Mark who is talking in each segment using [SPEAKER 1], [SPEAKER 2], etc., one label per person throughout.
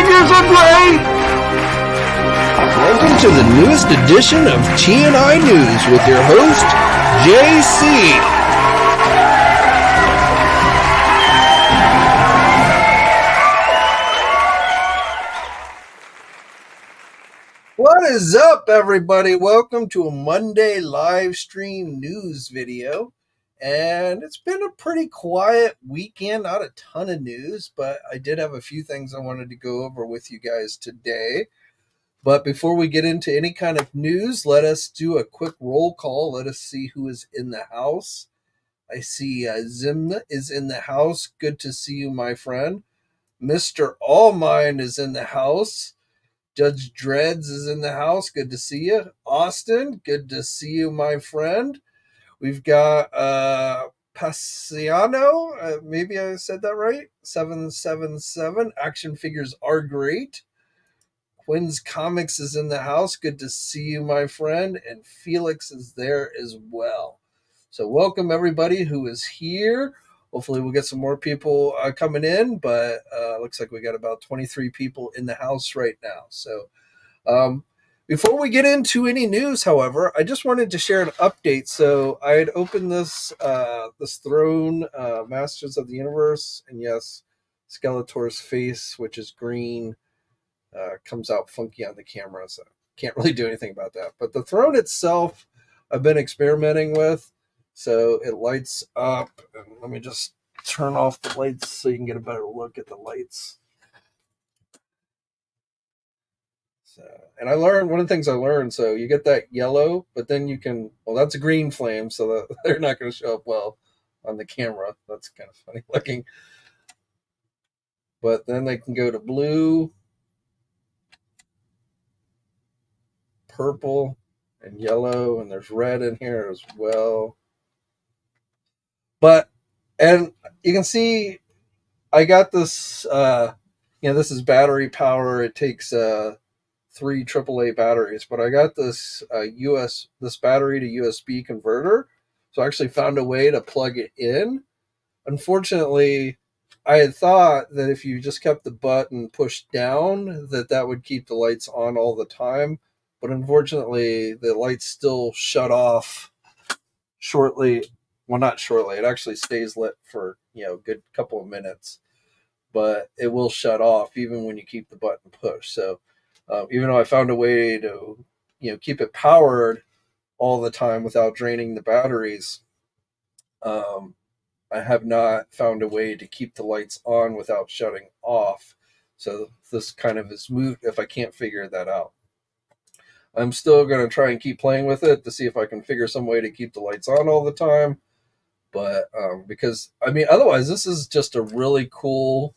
[SPEAKER 1] music play?
[SPEAKER 2] Welcome to the newest edition of TNInews with your host, JC. What is up, everybody? Welcome to a Monday live stream news video. And it's been a pretty quiet weekend, not a ton of news, but I did have a few things I wanted to go over with you guys today. But before we get into any kind of news, let us do a quick roll call. Let us see who is in the house. I see Zim is in the house. Good to see you, my friend. Mr. Allmine is in the house. Judge Dreads is in the house. Good to see you. Austin, good to see you, my friend. We've got Passiano, maybe I said that right, 777. Action figures are great. Quinn's Comics is in the house. Good to see you, my friend. And Felix is there as well. So welcome everybody who is here. Hopefully we'll get some more people coming in, but looks like we got about 23 people in the house right now. So before we get into any news, however, I just wanted to share an update. So I had opened this throne, Masters of the Universe, and yes, Skeletor's face, which is green, comes out funky on the camera, so can't really do anything about that. But the throne itself, I've been experimenting with, so it lights up. And let me just turn off the lights so you can get a better look at the lights. And I learned, one of the things I learned, so you get that yellow, but then you can, well, that's a green flame, so that they're not going to show up well on the camera. That's kind of funny looking. But then they can go to blue, purple, and yellow, and there's red in here as well. But, and you can see, I got this, this is battery power. It takes 3 AAA batteries, but I got this this battery to USB converter, so I actually found a way to plug it in. Unfortunately, I had thought that if you just kept the button pushed down, that would keep the lights on all the time, but unfortunately, the lights still shut off shortly. Well, not shortly. It actually stays lit for a good couple of minutes, but it will shut off even when you keep the button pushed. So even though I found a way to, keep it powered all the time without draining the batteries, I have not found a way to keep the lights on without shutting off. So this kind of is moot if I can't figure that out. I'm still going to try and keep playing with it to see if I can figure some way to keep the lights on all the time. But because, otherwise this is just a really cool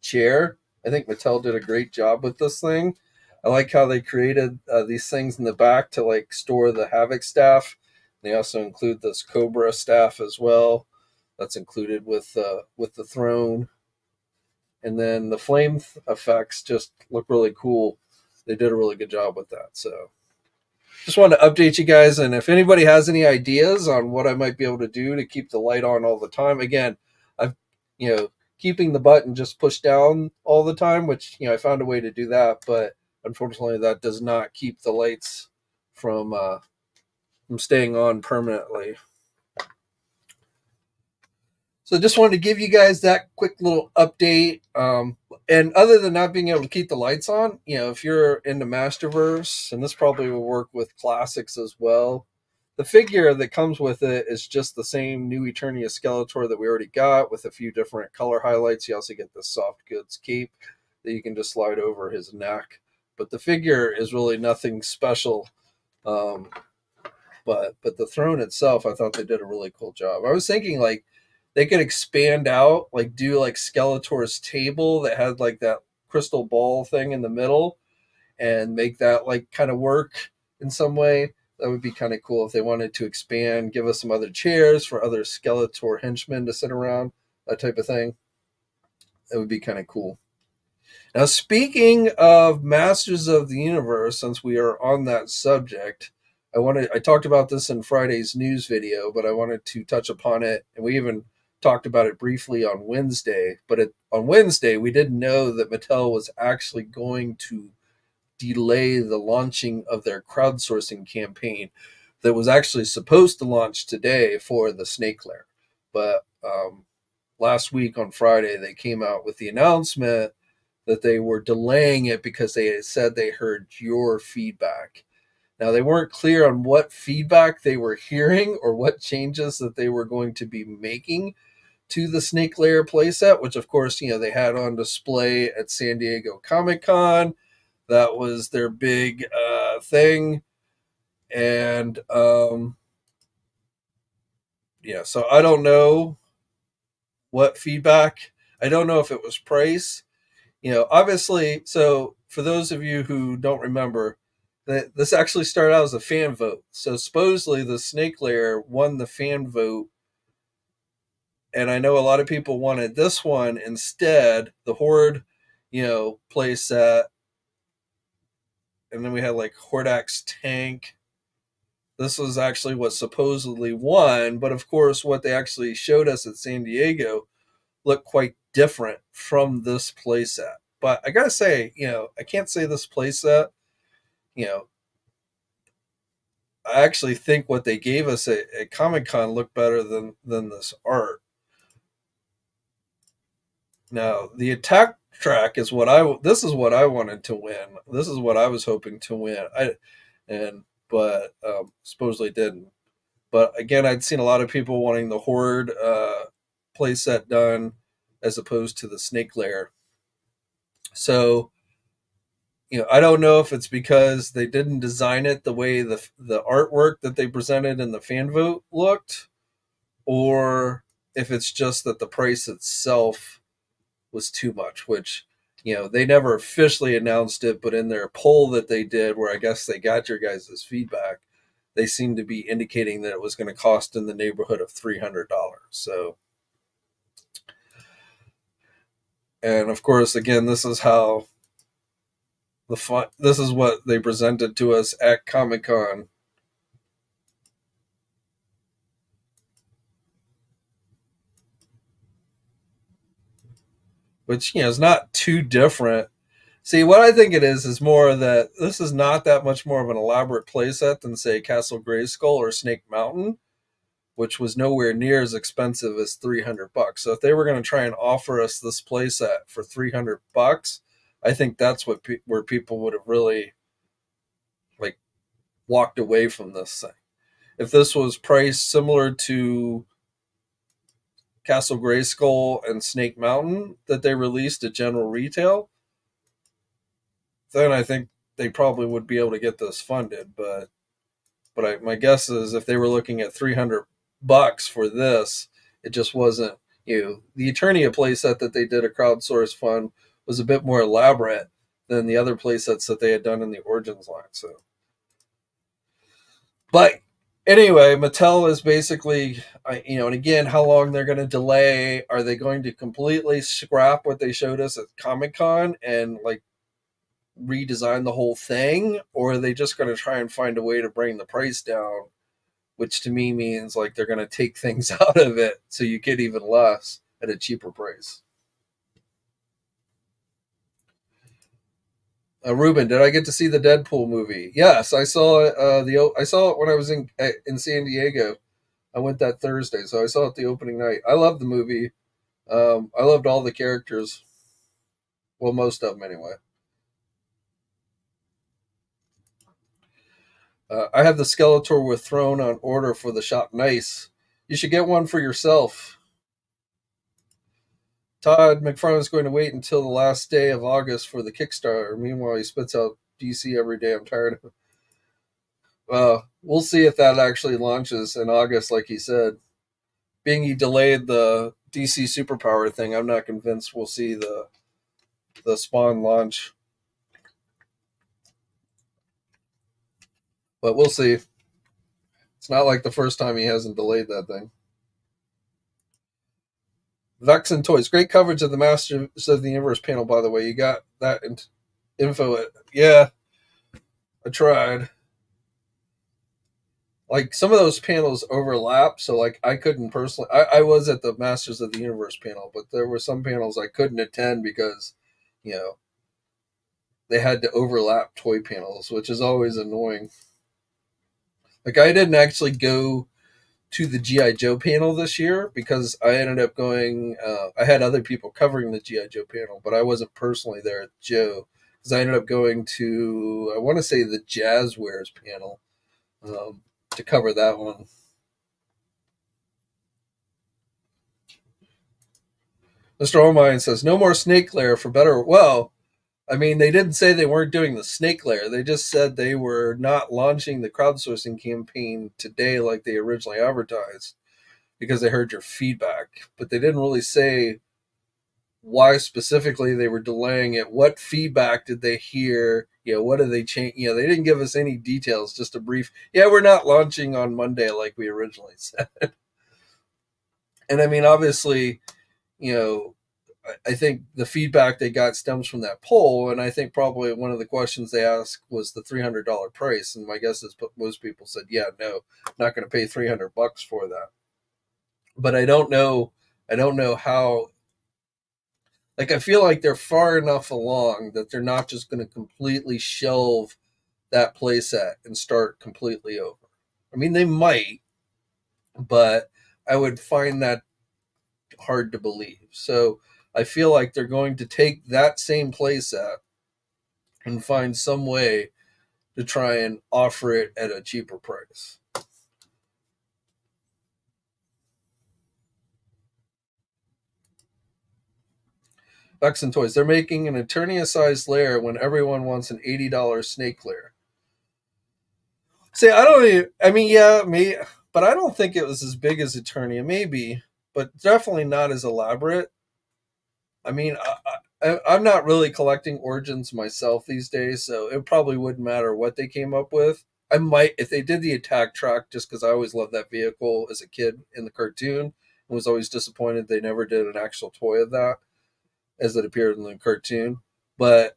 [SPEAKER 2] chair. I think Mattel did a great job with this thing. I like how they created these things in the back to store the Havoc staff. They also include this Cobra staff as well. That's included with the throne. And then the flame effects just look really cool. They did a really good job with that. So just wanted to update you guys. And if anybody has any ideas on what I might be able to do to keep the light on all the time, again, I've keeping the button just pushed down all the time, which, I found a way to do that, but unfortunately that does not keep the lights from staying on permanently. So just wanted to give you guys that quick little update. And other than not being able to keep the lights on, if you're into Masterverse, and this probably will work with classics as well, the figure that comes with it is just the same New Eternia Skeletor that we already got with a few different color highlights. You also get the soft goods cape that you can just slide over his neck. But the figure is really nothing special. But the throne itself, I thought they did a really cool job. I was thinking they could expand out, do Skeletor's table that had that crystal ball thing in the middle and make that kind of work in some way. That would be kind of cool if they wanted to expand, give us some other chairs for other Skeletor henchmen to sit around, that type of thing. That would be kind of cool. Now, speaking of Masters of the Universe, since we are on that subject, I talked about this in Friday's news video, but I wanted to touch upon it, and we even talked about it briefly on Wednesday, but on Wednesday we didn't know that Mattel was actually going to delay the launching of their crowdsourcing campaign that was actually supposed to launch today for the Snake Lair. But last week on Friday, they came out with the announcement that they were delaying it because they said they heard your feedback. Now, they weren't clear on what feedback they were hearing or what changes that they were going to be making to the Snake Lair playset, which, of course, they had on display at San Diego Comic-Con. That was their big thing. And, so I don't know what feedback. I don't know if it was price. Obviously, so for those of you who don't remember, that this actually started out as a fan vote. So supposedly the Snake Lair won the fan vote, and I know a lot of people wanted this one instead, the Horde, play set, and then we had like Hordax Tank. This was actually what supposedly won, but of course, what they actually showed us at San Diego looked quite different from this playset. But I gotta say, I can't say this playset, I actually think what they gave us at Comic-Con looked better than this art. Now, the attack track is this is what I wanted to win. This is what I was hoping to win. But supposedly didn't. But again, I'd seen a lot of people wanting the Horde playset done as opposed to the Snake Lair. So, I don't know if it's because they didn't design it the way the artwork that they presented in the fan vote looked, or if it's just that the price itself was too much, which, they never officially announced it, but in their poll that they did, where I guess they got your guys' feedback, they seemed to be indicating that it was going to cost in the neighborhood of $300. So, and of course, again, this is how this is what they presented to us at Comic-Con. Which, is not too different. See, what I think it is more that this is not that much more of an elaborate playset than, say, Castle Grayskull or Snake Mountain, which was nowhere near as expensive as $300. So if they were going to try and offer us this playset for $300, I think that's where people would have really walked away from this thing. If this was priced similar to Castle Grayskull and Snake Mountain that they released at general retail, then I think they probably would be able to get this funded. But my guess is if they were looking at $300 for this, it just wasn't. The Eternia playset that they did a crowdsource fund was a bit more elaborate than the other playsets that they had done in the Origins line. So, but anyway, Mattel is basically, and again, how long they're going to delay? Are they going to completely scrap what they showed us at Comic-Con and redesign the whole thing, or are they just going to try and find a way to bring the price down, which to me means they're going to take things out of it so you get even less at a cheaper price. Ruben, did I get to see the Deadpool movie? Yes, I saw it. I saw it when I was in San Diego. I went that Thursday, so I saw it the opening night. I loved the movie. I loved all the characters. Well, most of them anyway. I have the Skeletor with Throne on order for the shop. Nice. You should get one for yourself. Todd McFarlane is going to wait until the last day of August for the Kickstarter. Meanwhile, he spits out DC every day. I'm tired of it. We'll see if that actually launches in August, like he said. Being he delayed the DC Superpower thing, I'm not convinced we'll see the Spawn launch. But we'll see. It's not like the first time he hasn't delayed that thing. Vexen Toys. Great coverage of the Masters of the Universe panel, by the way. You got that info. Yeah, I tried. like some of those panels overlap, so like I couldn't personally. I was at the Masters of the Universe panel, but there were some panels I couldn't attend because, you know, they had to overlap toy panels, which is always annoying. Like I didn't actually go to the GI Joe panel this year because I ended up going. I had other people covering the GI Joe panel, but I wasn't personally there at Joe because I ended up going to, I want to say, the Jazzwares panel, to cover that one. Mr. Omine says, no more Snake Lair for better. Well, I mean, they didn't say they weren't doing the Snake Lair. They just said they were not launching the crowdsourcing campaign today like they originally advertised because they heard your feedback. But they didn't really say why specifically they were delaying it. What feedback did they hear? You know, what did they change? You know, they didn't give us any details, just a brief, yeah, we're not launching on Monday like we originally said. And I mean, obviously, you know, I think the feedback they got stems from that poll, and I think probably one of the questions they asked was the $300 price, and my guess is most people said, "Yeah, no, not going to pay $300 for that." But I don't know. I don't know how. Like, I feel like they're far enough along that they're not just going to completely shelve that playset and start completely over. I mean, they might, but I would find that hard to believe. So I feel like they're going to take that same playset and find some way to try and offer it at a cheaper price. Bucks and Toys. They're making an Eternia-sized lair when everyone wants an $80 snake lair. See, I don't even, I mean, yeah, me, but I don't think it was as big as Eternia. Maybe, but definitely not as elaborate. I mean, I'm not really collecting Origins myself these days, so it probably wouldn't matter what they came up with. I might, if they did the attack track, just because I always loved that vehicle as a kid in the cartoon, and was always disappointed they never did an actual toy of that as it appeared in the cartoon. But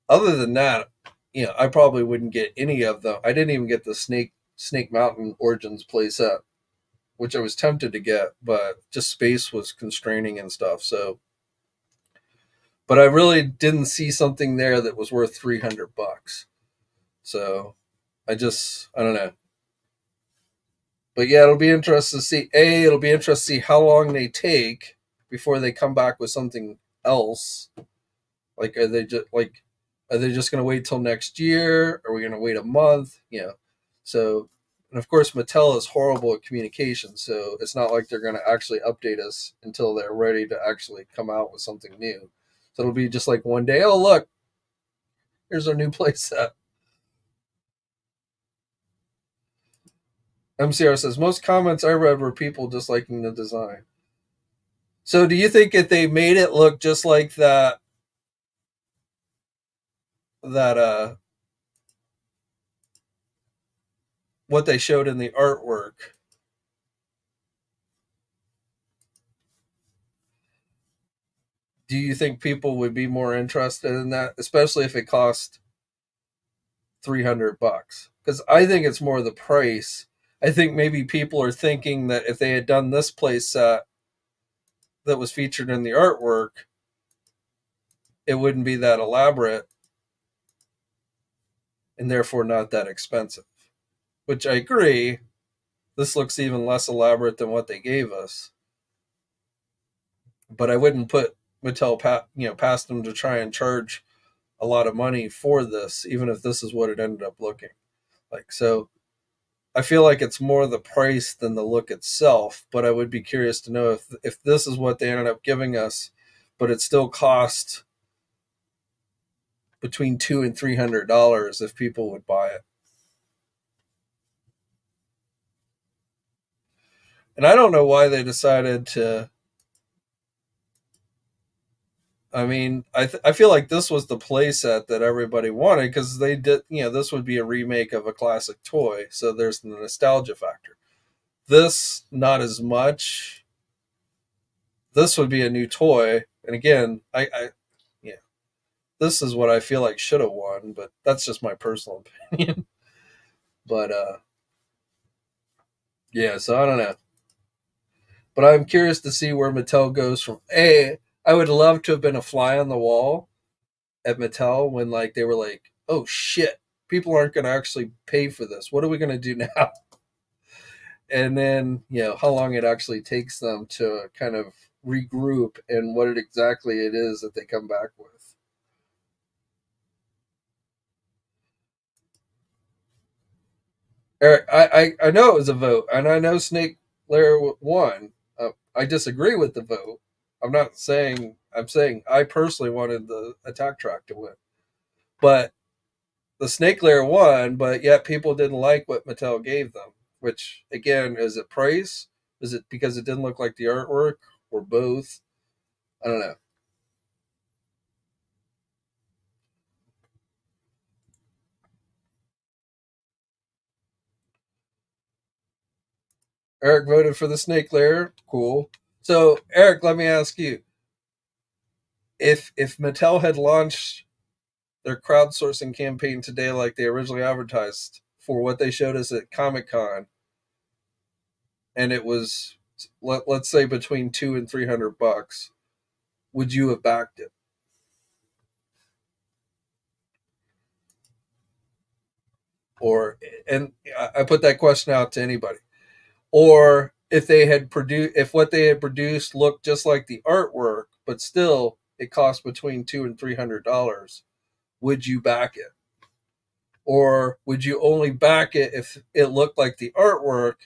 [SPEAKER 2] other than that, you know, I probably wouldn't get any of them. I didn't even get the Snake Mountain Origins playset, which I was tempted to get, but just space was constraining and stuff. So, but I really didn't see something there that was worth $300. So I don't know. But yeah, it'll be interesting to see. It'll be interesting to see how long they take before they come back with something else. Like, are they just going to wait till next year? Are we going to wait a month? You know, so, and of course, Mattel is horrible at communication, so it's not like they're going to actually update us until they're ready to actually come out with something new. So it'll be just like one day, oh look, here's our new playset. MCR says most comments I read were people disliking the design. So do you think if they made it look just like that what they showed in the artwork, do you think people would be more interested in that, especially if it cost $300? Because I think it's more the price. I think maybe people are thinking that if they had done this play set that was featured in the artwork, it wouldn't be that elaborate and therefore not that expensive. Which I agree. This looks even less elaborate than what they gave us. But I wouldn't put Mattel, past them to try and charge a lot of money for this, even if this is what it ended up looking like. So I feel like it's more the price than the look itself. But I would be curious to know if this is what they ended up giving us, but it still cost between $200 and $300 if people would buy it. And I don't know why they decided to. I mean, I feel like this was the playset that everybody wanted because they did. You know, this would be a remake of a classic toy, so there's the nostalgia factor. This, not as much. This would be a new toy, and again, yeah, this is what I feel like should have won, but that's just my personal opinion. But Yeah, so I don't know. But I'm curious to see where Mattel goes from. I would love to have been a fly on the wall at Mattel when like they were like, "Oh shit, people aren't going to actually pay for this. What are we going to do now?" And then how long it actually takes them to kind of regroup and what exactly it is that they come back with. Eric, I know it was a vote, and I know Snake Lair won. I disagree with the vote. I'm not saying I'm saying I personally wanted the attack track to win, but the Snake Lair won. But yet people didn't like what Mattel gave them. Which again, is it price? Is it because it didn't look like the artwork, or both? I don't know. Eric voted for the Snake Lair. Cool. So Eric, let me ask you: if Mattel had launched their crowdsourcing campaign today like they originally advertised for what they showed us at Comic Con, and it was let's say between $200 and $300, would you have backed it? Or and I put that question out to anybody. Or if what they had produced looked just like the artwork, but still it cost between $200 and $300, would you back it? Or would you only back it if it looked like the artwork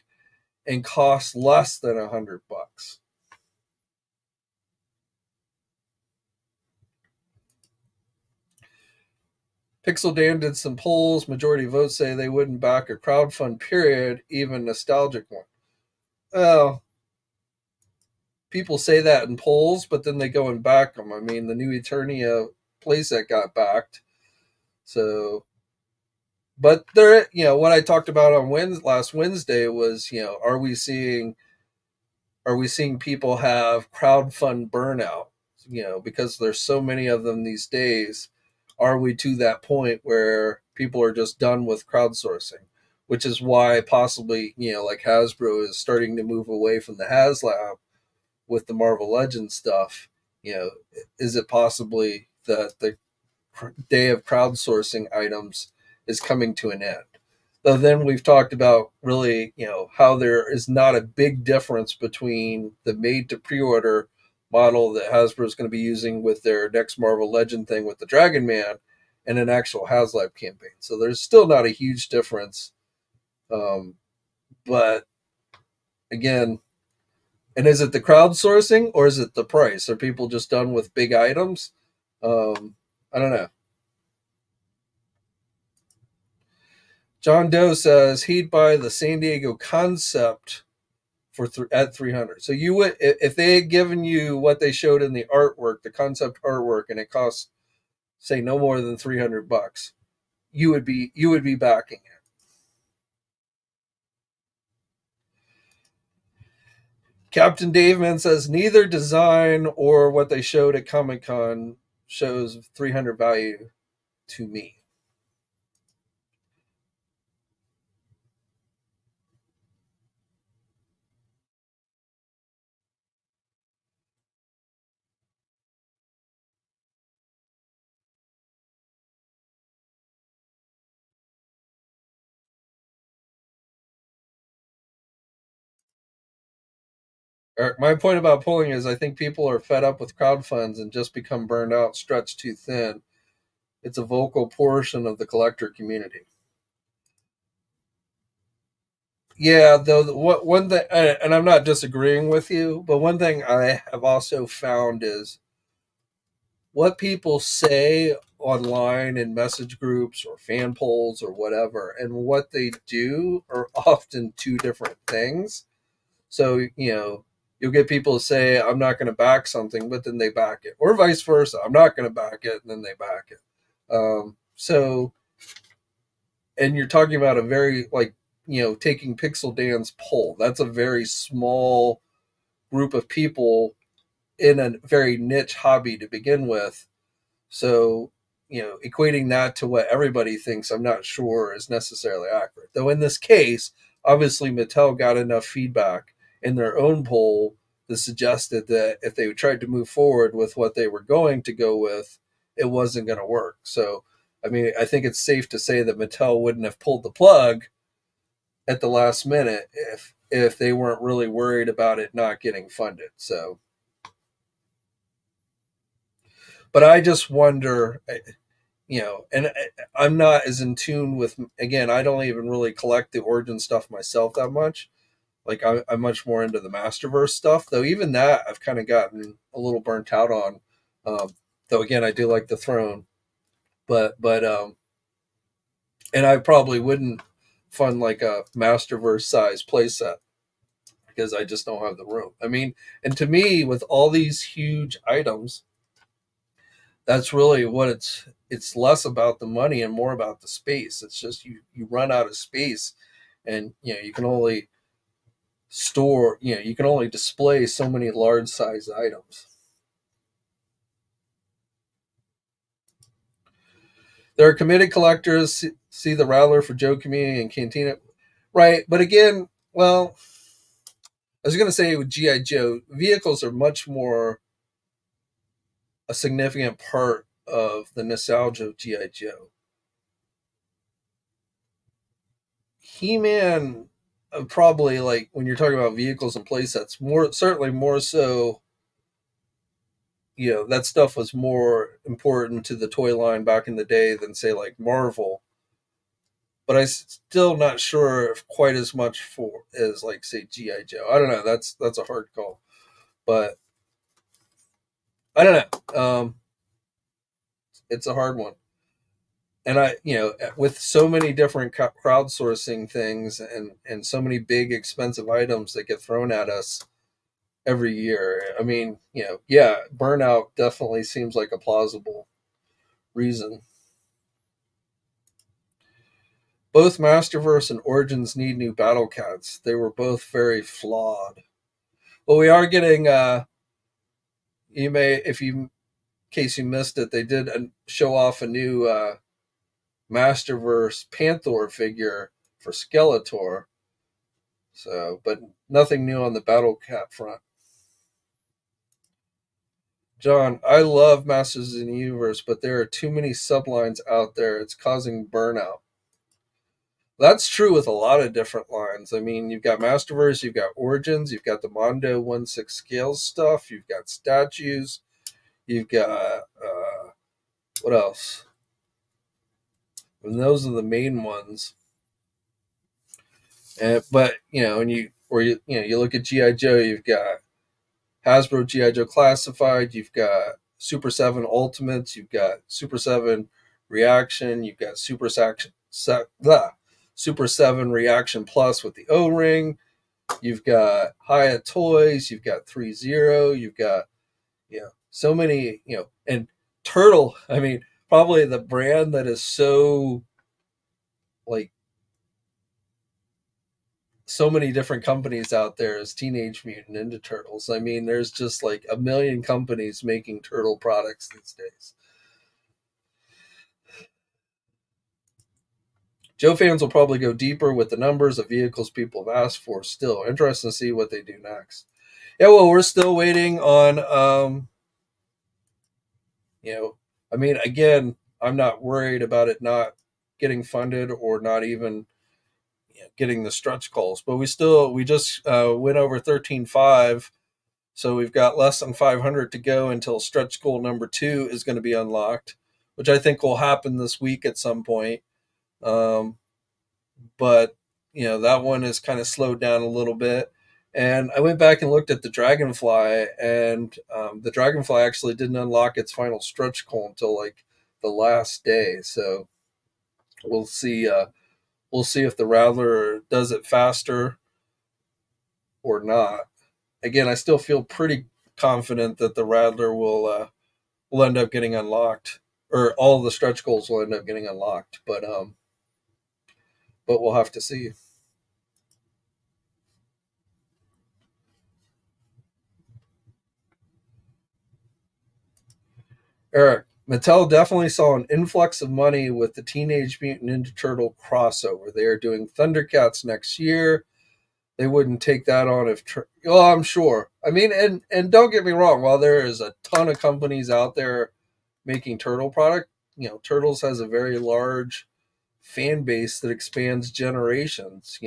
[SPEAKER 2] and cost less than $100? Pixel Dan did some polls. Majority votes say they wouldn't back a crowdfund period, even nostalgic one. Well, people say that in polls, but then they go and back them. I mean, the new Eternia playset got backed. So, but there, what I talked about on last Wednesday was, are we seeing people have crowdfund burnout? Because there's so many of them these days. Are we to that point where people are just done with crowdsourcing? Which is why possibly, like Hasbro is starting to move away from the HasLab with the Marvel Legends stuff. You know, is it possibly that the day of crowdsourcing items is coming to an end? So then we've talked about really, how there is not a big difference between the made to pre-order model that Hasbro is going to be using with their next Marvel Legend thing with the Dragon Man and an actual HasLab campaign. So there's still not a huge difference. But again, and is it the crowdsourcing or is it the price? Are people just done with big items? I don't know. John Doe says he'd buy the San Diego concept at 300. So you would, if they had given you what they showed in the artwork, the concept artwork, and it cost say no more than $300, you would be backing it. Captain Daveman says neither design or what they showed at Comic Con shows 300 value to me. Eric, my point about pulling is I think people are fed up with crowdfunds and just become burned out, stretched too thin. It's a vocal portion of the collector community. Yeah, though, what one thing, and I'm not disagreeing with you, but one thing I have also found is what people say online in message groups or fan polls or whatever, and what they do are often two different things. So, you'll get people to say, I'm not going to back something, but then they back it, or vice versa. I'm not going to back it, and then they back it. So, and you're talking about a very, like, taking Pixel Dan's poll. That's a very small group of people in a very niche hobby to begin with. So, equating that to what everybody thinks, I'm not sure is necessarily accurate. Though in this case, obviously Mattel got enough feedback in their own poll that suggested that if they tried to move forward with what they were going to go with, it wasn't going to work. So, I mean, I think it's safe to say that Mattel wouldn't have pulled the plug at the last minute if they weren't really worried about it not getting funded. So, but I just wonder, and I'm not as in tune with. Again, I don't even really collect the origin stuff myself that much. Like I'm much more into the Masterverse stuff, though. Even that I've kind of gotten a little burnt out on. Though again, I do like the throne, but and I probably wouldn't fund like a Masterverse size playset because I just don't have the room. I mean, and to me, with all these huge items, that's really what it's less about the money and more about the space. It's just you run out of space, and you can only store, you can only display so many large size items. There are committed collectors. See the Rattler for Joe Community and Cantina, right? But again, well, I was going to say with GI Joe, vehicles are much more a significant part of the nostalgia of GI Joe. He Man, probably, like when you're talking about vehicles and playsets, more certainly more so. That stuff was more important to the toy line back in the day than say like Marvel. But I'm still not sure if quite as much for as like say GI Joe. I don't know. That's a hard call, but I don't know. It's a hard one. And with so many different crowdsourcing things and so many big expensive items that get thrown at us every year, I mean, yeah, burnout definitely seems like a plausible reason. Both Masterverse and Origins need new battle cats. They were both very flawed. Well, we are getting. You may, if you, in case you missed it, they did show off a new Masterverse Panther figure for Skeletor. So, but nothing new on the battle cat front. John, I love Masters of the Universe, but there are too many sublines out there. It's causing burnout. That's true with a lot of different lines. I mean, you've got Masterverse, you've got Origins, you've got the Mondo 1/6 scales stuff, you've got statues, you've got what else? And those are the main ones. But when you look at GI Joe, you've got Hasbro GI Joe Classified, you've got Super 7 Ultimates, you've got Super 7 Reaction, you've got Super 7 Reaction Plus with the O-ring. You've got Hyatt Toys, you've got 3-0, you've got so many, and Turtle. I mean, probably the brand that is so like so many different companies out there is Teenage Mutant Ninja Turtles. I mean, there's just like a million companies making turtle products these days. Joe fans will probably go deeper with the numbers of vehicles people have asked for. Still interesting to see what they do next. Yeah, well, we're still waiting on I mean, again, I'm not worried about it not getting funded or not even getting the stretch goals, but we just went over 13.5, so we've got less than 500 to go until stretch goal number 2 is going to be unlocked, which I think will happen this week at some point. But that one is kind of slowed down a little bit. And I went back and looked at the Dragonfly, and the Dragonfly actually didn't unlock its final stretch goal until like the last day. So we'll see. We'll see if the Rattler does it faster or not. Again, I still feel pretty confident that the Rattler will end up getting unlocked, or all the stretch goals will end up getting unlocked. But we'll have to see. Eric, Mattel definitely saw an influx of money with the Teenage Mutant Ninja Turtle crossover. They are doing Thundercats next year. They wouldn't take that on if. Oh, I'm sure. I mean, and don't get me wrong. While there is a ton of companies out there making turtle product, Turtles has a very large fan base that expands generations.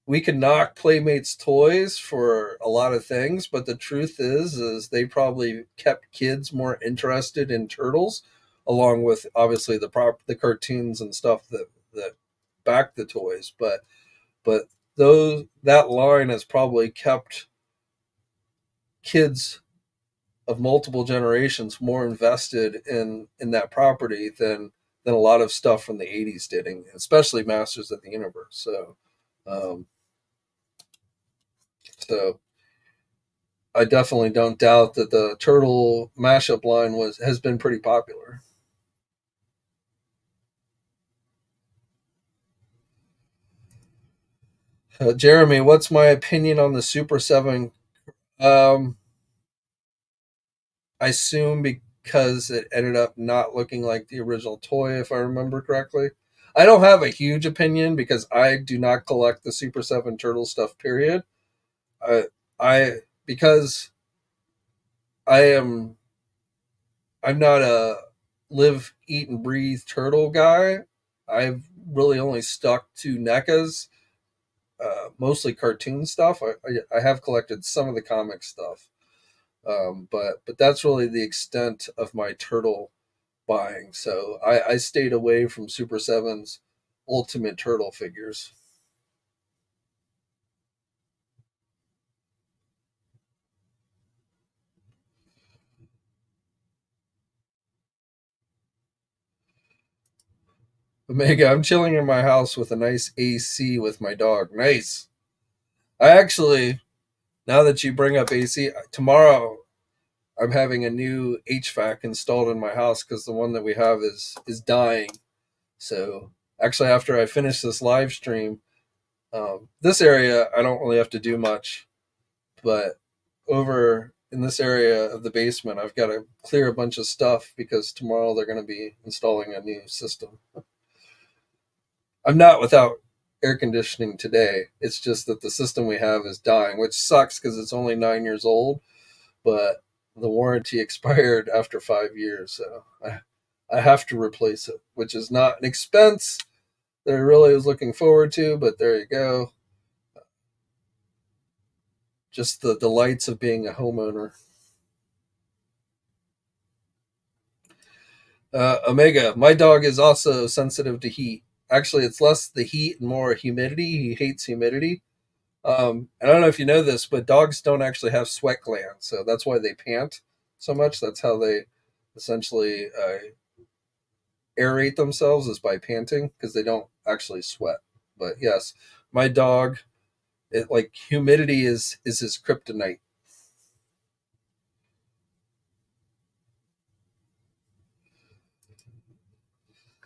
[SPEAKER 2] We can knock Playmates toys for a lot of things, but the truth is they probably kept kids more interested in turtles, along with obviously the cartoons and stuff that back the toys. But those that line has probably kept kids of multiple generations more invested in that property than a lot of stuff from the 80s did, and especially Masters of the Universe. Um, so I definitely don't doubt that the turtle mashup line has been pretty popular. Jeremy, what's my opinion on the Super 7? Um, I assume because it ended up not looking like the original toy, if I remember correctly. I don't have a huge opinion because I do not collect the Super 7 turtle stuff, period. I, I because I am I'm not a live, eat, and breathe turtle guy. I've really only stuck to NECAs, mostly cartoon stuff. I have collected some of the comic stuff, but that's really the extent of my turtle buying. So I stayed away from Super Seven's Ultimate Turtle figures. Omega, I'm chilling in my house with a nice AC with my dog. Nice. I actually, now that you bring up AC, tomorrow I'm having a new HVAC installed in my house because the one that we have is dying. So actually, after I finish this live stream, this area I don't really have to do much, but over in this area of the basement, I've got to clear a bunch of stuff because tomorrow they're going to be installing a new system. I'm not without air conditioning today. It's just that the system we have is dying, which sucks because it's only 9 years old, but the warranty expired after 5 years. So I have to replace it, which is not an expense that I really was looking forward to, but there you go. Just the delights of being a homeowner. Omega, my dog is also sensitive to heat. Actually, it's less the heat and more humidity. He hates humidity. I don't know if you know this, but dogs don't actually have sweat glands, so that's why they pant so much. That's how they essentially aerate themselves, is by panting because they don't actually sweat. But yes, my dog, like humidity is his kryptonite.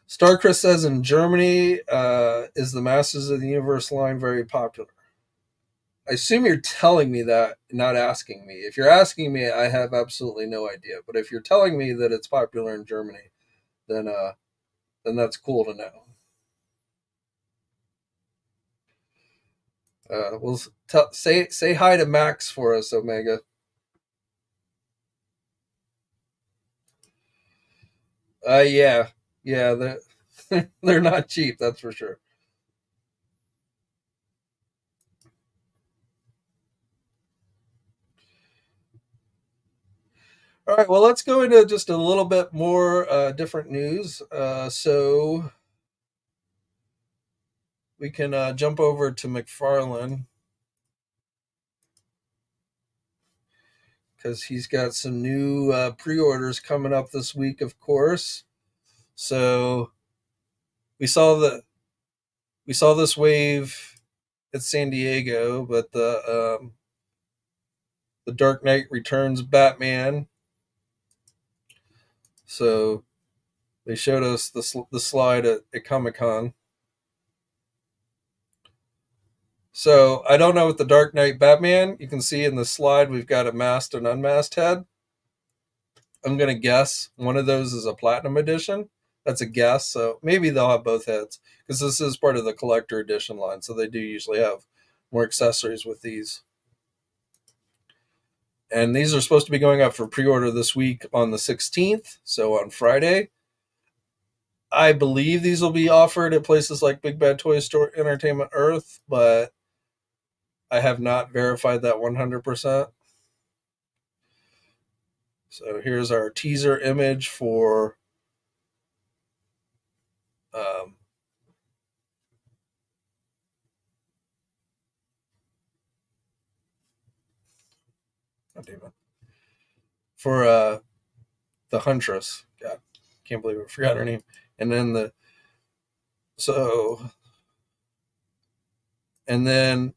[SPEAKER 2] Starcrest says in Germany is the Masters of the Universe line very popular. I assume you're telling me that, not asking me. If you're asking me, I have absolutely no idea. But if you're telling me that it's popular in Germany, then then that's cool to know. We'll say hi to Max for us, Omega. Yeah, yeah, they're not cheap, that's for sure. All right, well, let's go into just a little bit more different news. So we can jump over to McFarlane because he's got some new pre-orders coming up this week, of course. So we saw this wave at San Diego, but the Dark Knight Returns Batman. So they showed us the slide at Comic Con. So I don't know what the Dark Knight Batman. You can see in the slide we've got a masked and unmasked head. I'm gonna guess one of those is a platinum edition. That's a guess. So maybe they'll have both heads because this is part of the collector edition line. So they do usually have more accessories with these. And these are supposed to be going up for pre-order this week on the 16th. So on Friday, I believe these will be offered at places like Big Bad Toy Store, Entertainment Earth, but I have not verified that 100%. So here's our teaser image for um, not even, for the Huntress. God, can't believe I forgot her name. And then so and then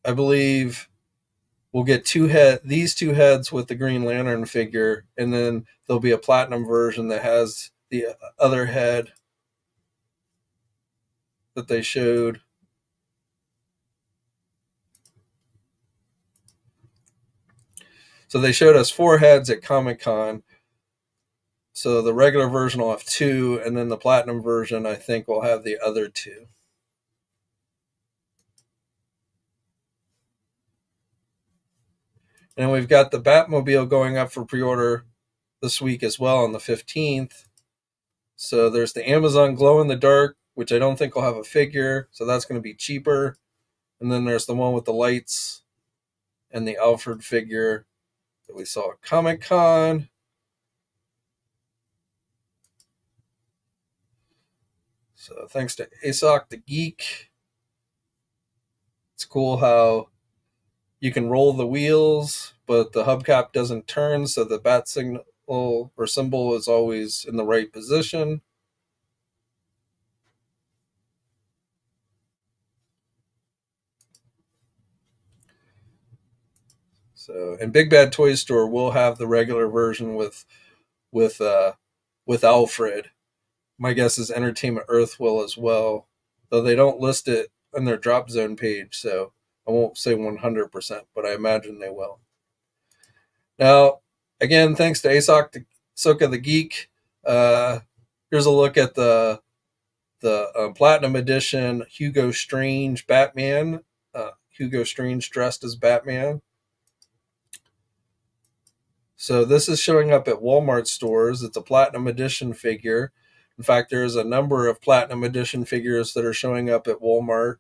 [SPEAKER 2] I believe we'll get these two heads with the Green Lantern figure, and then there'll be a platinum version that has the other head that they showed. So they showed us 4 heads at Comic-Con. So the regular version will have 2, and then the platinum version, I think, will have the other 2. And we've got the Batmobile going up for pre-order this week as well on the 15th. So there's the Amazon Glow in the Dark, which I don't think will have a figure, so that's going to be cheaper. And then there's the one with the lights and the Alfred figure that we saw at Comic-Con. So thanks to ASOC the Geek. It's cool how you can roll the wheels, but the hubcap doesn't turn, so the bat signal or symbol is always in the right position. So, and Big Bad Toy Store will have the regular version with uh, with Alfred. My guess is Entertainment Earth will as well, though they don't list it on their drop zone page, so I won't say 100%, but I imagine they will. Now, again, thanks to ASOC, the Soka the Geek. Uh, Here's a look at the Platinum Edition Hugo Strange Batman. Hugo Strange dressed as Batman. So this is showing up at Walmart stores. It's a Platinum Edition figure. In fact, there's a number of Platinum Edition figures that are showing up at Walmart,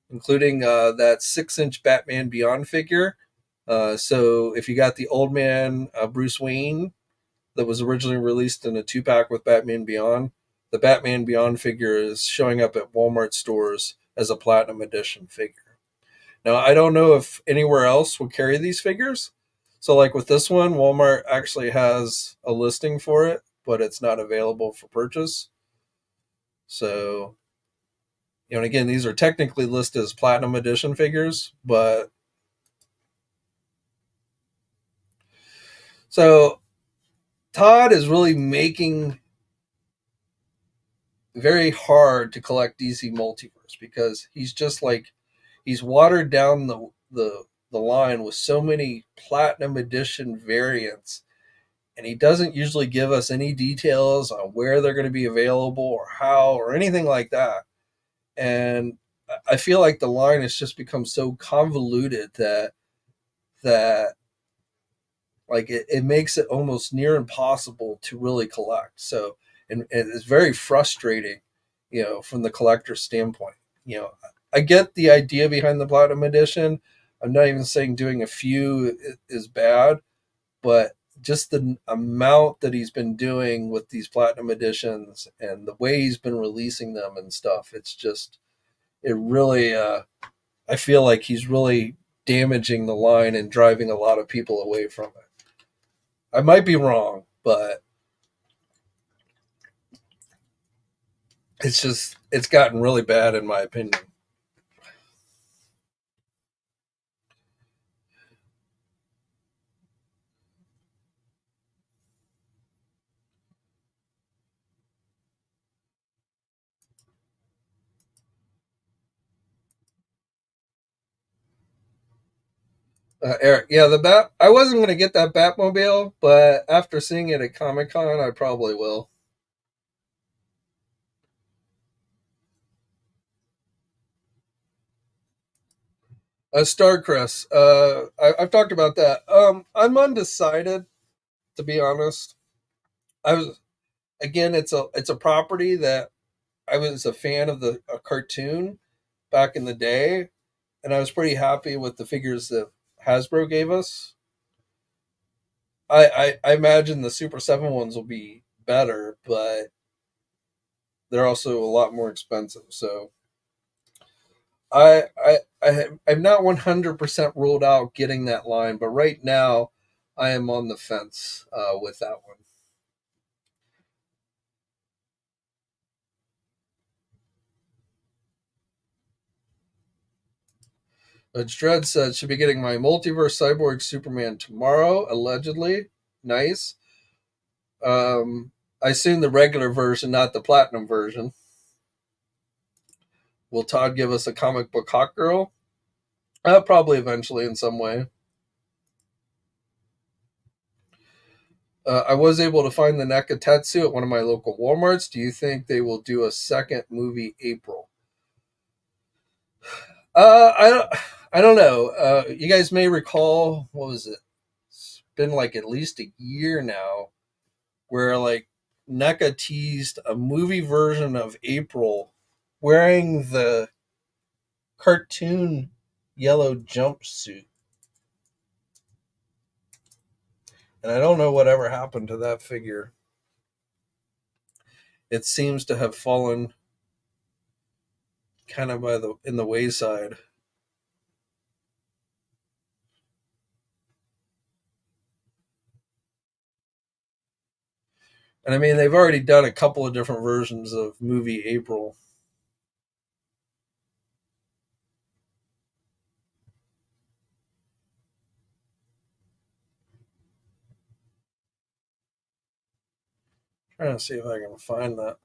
[SPEAKER 2] including that 6-inch Batman Beyond figure. So if you got the old man Bruce Wayne that was originally released in a 2-pack with Batman Beyond, the Batman Beyond figure is showing up at Walmart stores as a Platinum Edition figure. Now, I don't know if anywhere else will carry these figures. So, like with this one, Walmart actually has a listing for it, but it's not available for purchase. So, and again, these are technically listed as Platinum Edition figures, but so Todd is really making very hard to collect DC Multiverse because he's just like he's watered down the line with so many Platinum Edition variants, and he doesn't usually give us any details on where they're going to be available or how or anything like that. And I feel like the line has just become so convoluted that like it makes it almost near impossible to really collect. So and it's very frustrating, from the collector's standpoint. I get the idea behind the Platinum Edition. I'm not even saying doing a few is bad, but just the amount that he's been doing with these Platinum Editions and the way he's been releasing them and stuff, it really, I feel like he's really damaging the line and driving a lot of people away from it. I might be wrong, but it's gotten really bad in my opinion. Eric, yeah, the bat. I wasn't going to get that Batmobile, but after seeing it at Comic Con, I probably will. Starcrest. I've talked about that. I'm undecided, to be honest. I was again. It's a property that I was a fan of the a cartoon back in the day, and I was pretty happy with the figures that Hasbro gave us. I imagine the Super 7 ones will be better, but they're also a lot more expensive. So I'm not 100% ruled out getting that line, but right now I am on the fence with that one. Dredd said should be getting my multiverse cyborg Superman tomorrow, allegedly. Nice. I assume the regular version, not the platinum version. Will Todd give us a comic book hot girl? Probably eventually in some way. I was able to find the NECA Tetsu at one of my local Walmarts. Do you think they will do a second movie April? I don't know. You guys may recall, what was it? It's been like at least a year now, where like NECA teased a movie version of April wearing the cartoon yellow jumpsuit, and I don't know whatever happened to that figure. It seems to have fallen kind of by the in the wayside. And I mean, they've already done a couple of different versions of movie April. Trying to see if I can find that.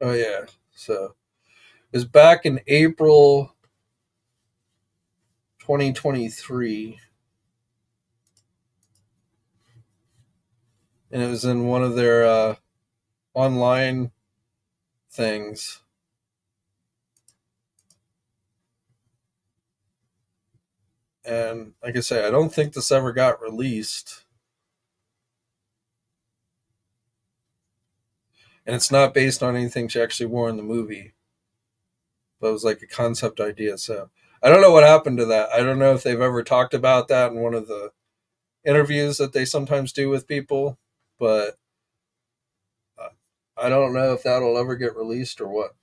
[SPEAKER 2] Oh yeah, so it was back in April 2023, and it was in one of their online things. And like I say, I don't think this ever got released, and it's not based on anything she actually wore in the movie. But it was like a concept idea. So I don't know what happened to that. I don't know if they've ever talked about that in one of the interviews that they sometimes do with people, but I don't know if that'll ever get released or what.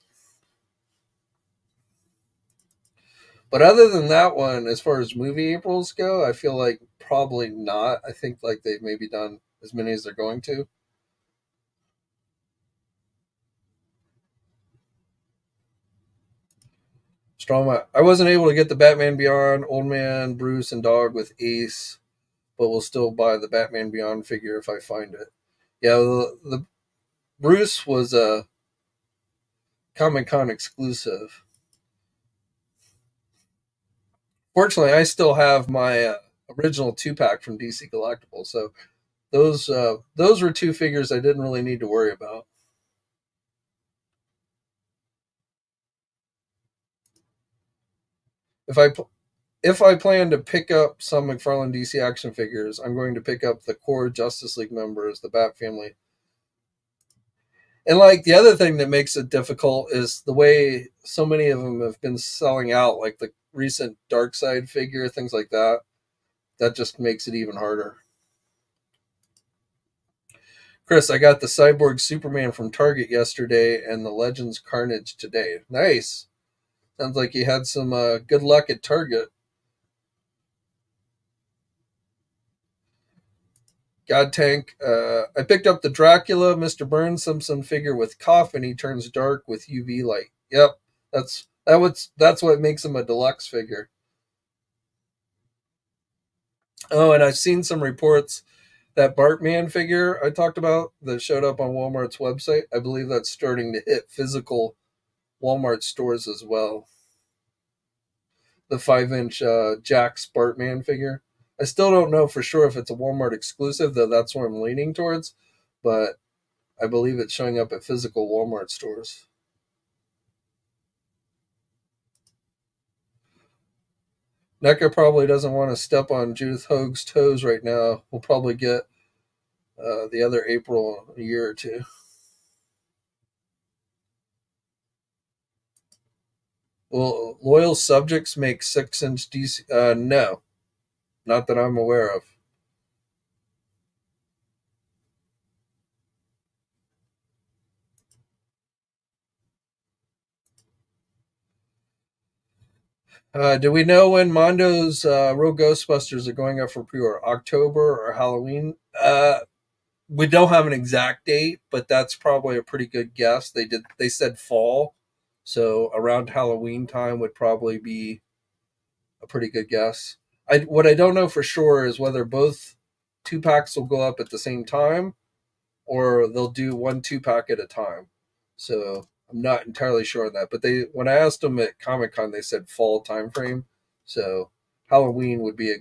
[SPEAKER 2] But other than that one, as far as movie Aprils go, I feel like probably not. I think like they've maybe done as many as they're going to. Strong. I wasn't able to get the Batman Beyond, Old Man, Bruce, and Dog with Ace, but we'll still buy the Batman Beyond figure if I find it. Yeah, the Bruce was a Comic Con exclusive. Fortunately, I still have my original 2 pack from DC Collectibles, so those were two figures I didn't really need to worry about. If I if I plan to pick up some McFarlane DC action figures, I'm going to pick up the core Justice League members, the Bat family. And like the other thing that makes it difficult is the way so many of them have been selling out, like the recent Dark Side figure, things like that. That just makes it even harder. Chris, I got the Cyborg Superman from Target yesterday and the Legends Carnage today. Nice. Sounds like you had some good luck at Target. God Tank. I picked up the Dracula Mr. Burns Simpson figure with cuff, and he turns dark with UV light. Yep, that's what makes him a deluxe figure. Oh, and I've seen some reports that Bartman figure I talked about that showed up on Walmart's website. I believe that's starting to hit physical Walmart stores as well. The 5-inch Jack's Bartman figure. I still don't know for sure if it's a Walmart exclusive, though that's what I'm leaning towards. But I believe it's showing up at physical Walmart stores. NECA probably doesn't want to step on Judith Hoag's toes right now. We'll probably get the other April in a year or two. Will loyal subjects make 6-inch DC? No, not that I'm aware of. Do we know when Mondo's Real Ghostbusters are going up for pre-order? October or Halloween? We don't have an exact date, but that's probably a pretty good guess. They said fall, so around Halloween time would probably be a pretty good guess. What I don't know for sure is whether both 2 packs will go up at the same time or they'll do 1 2-pack at a time. So I'm not entirely sure on that. But they when I asked them at Comic Con, they said fall time frame. So Halloween would be a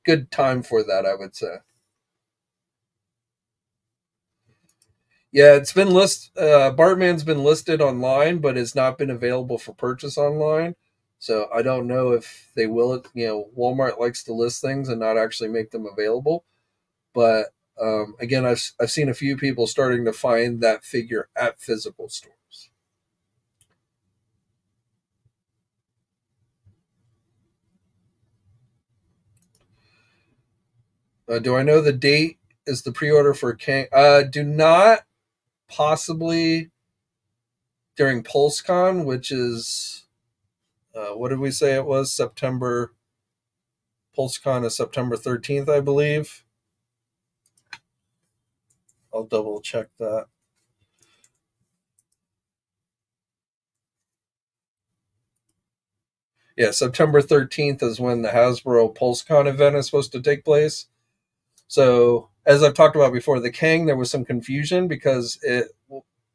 [SPEAKER 2] good time for that, I would say. Yeah, it's been Bartman's been listed online, but it's not been available for purchase online. So I don't know if they will. Walmart likes to list things and not actually make them available. But again, I've seen a few people starting to find that figure at physical stores. Do I know the date is the pre-order for King? Do not, possibly during PulseCon, which is what did we say it was? September. PulseCon is September 13th, I believe. I'll double check that. Yeah, September 13th is when the Hasbro PulseCon event is supposed to take place. So, as I've talked about before, the Kang, there was some confusion because it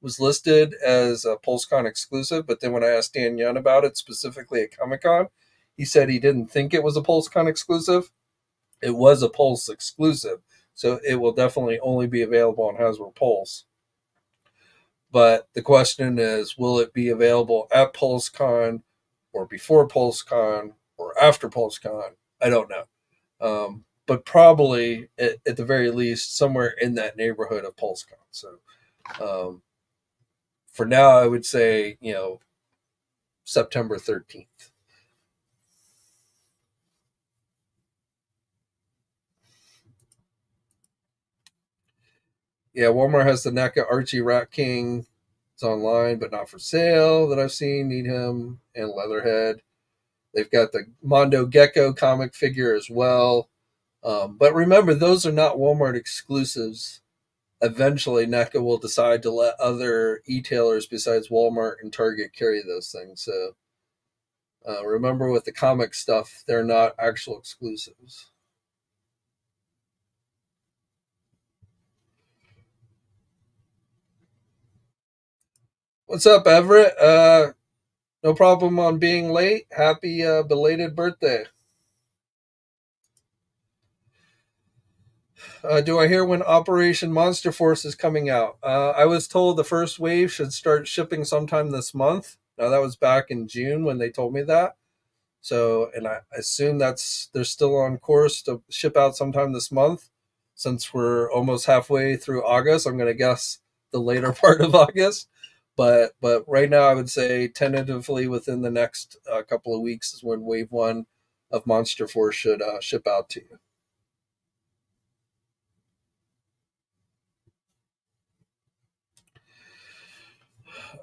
[SPEAKER 2] was listed as a PulseCon exclusive, but then when I asked Dan Young about it, specifically at Comic Con, he said he didn't think it was a PulseCon exclusive. It was a Pulse exclusive, so it will definitely only be available on Hasbro Pulse. But the question is, will it be available at PulseCon or before PulseCon or after PulseCon? I don't know. But probably at the very least somewhere in that neighborhood of PulseCon. So um, for now, I would say September 13th. Yeah, Walmart has the NECA Archie Rat King. It's online, but not for sale that I've seen. Need him and Leatherhead. They've got the Mondo Gecko comic figure as well. But remember, those are not Walmart exclusives. Eventually, NECA will decide to let other e-tailers besides Walmart and Target carry those things. So remember, with the comic stuff, they're not actual exclusives. What's up, Everett? No problem on being late. Happy belated birthday. Do I hear when Operation Monster Force is coming out? I was told the first wave should start shipping sometime this month. Now that was back in June when they told me that. So, and I assume they're still on course to ship out sometime this month. Since we're almost halfway through August, I'm going to guess the later part of August. But right now, I would say tentatively within the next couple of weeks is when Wave One of Monster Force should ship out to you.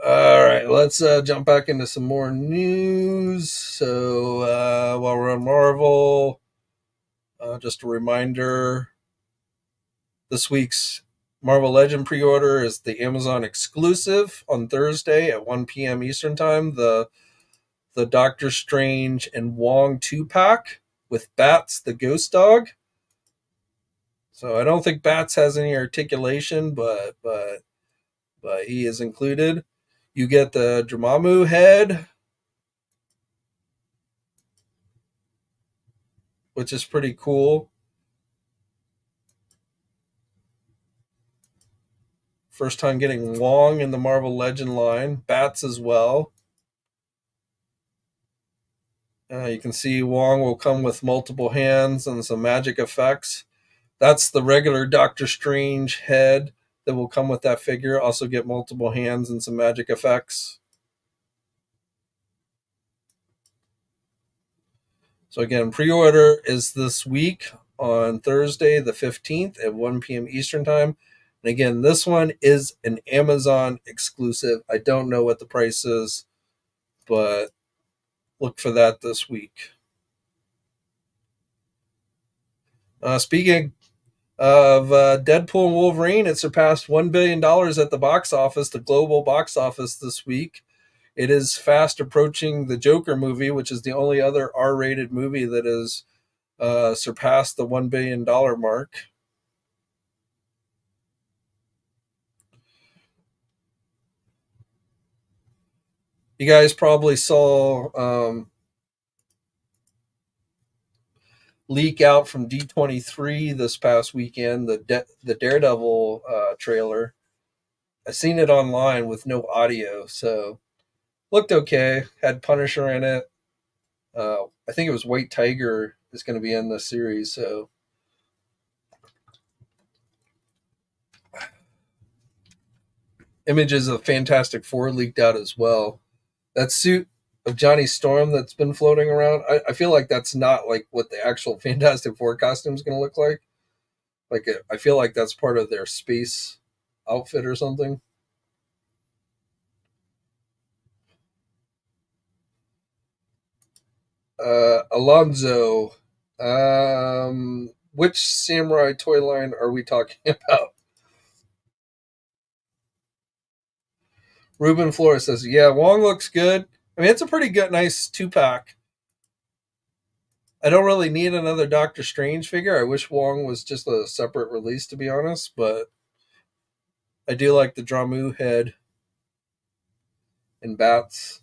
[SPEAKER 2] All right, let's jump back into some more news. So while we're on Marvel, just a reminder: this week's Marvel Legend pre-order is the Amazon exclusive on Thursday at 1 p.m. Eastern Time. The Doctor Strange and Wong 2-pack with Bats, the ghost dog. So I don't think Bats has any articulation, but he is included. You get the Dormammu head, which is pretty cool. First time getting Wong in the Marvel Legend line. Bats as well. You can see Wong will come with multiple hands and some magic effects. That's the regular Doctor Strange head that will come with that figure. Also get multiple hands and some magic effects. So again, pre-order is this week on Thursday the 15th at 1 p.m. Eastern Time. And again, this one is an Amazon exclusive. I don't know what the price is, but look for that this week. Speaking of Deadpool and Wolverine, it surpassed $1 billion at the box office, the global box office this week. It is fast approaching the Joker movie, which is the only other R-rated movie that has surpassed the $1 billion mark. You guys probably saw leak out from D23 this past weekend, the Daredevil trailer. I seen it online with no audio, so looked okay. Had Punisher in it. I think it was White Tiger is going to be in the series, so images of Fantastic Four leaked out as well. That suit of Johnny Storm that's been floating around, I feel like that's not like what the actual Fantastic Four costume is going to look like. Like I feel like that's part of their space outfit or something. Alonzo, which samurai toy line are we talking about? Ruben Flores says, "Yeah, Wong looks good. I mean, it's a pretty good, nice 2-pack. I don't really need another Doctor Strange figure. I wish Wong was just a separate release, to be honest, but I do like the Dramu head and Bats.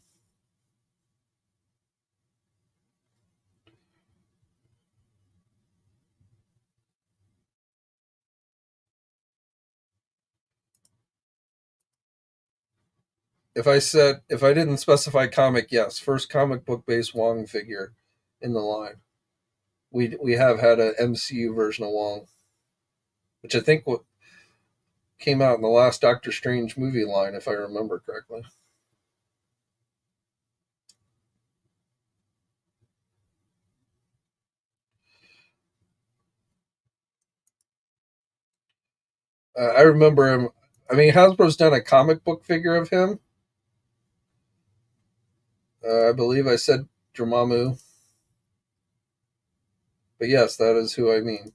[SPEAKER 2] If I didn't specify comic, yes, first comic book based Wong figure in the line. We have had an MCU version of Wong, which I think what came out in the last Doctor Strange movie line, if I remember correctly. I remember him. I mean, Hasbro's done a comic book figure of him. I believe I said Dormammu, but yes, that is who I mean.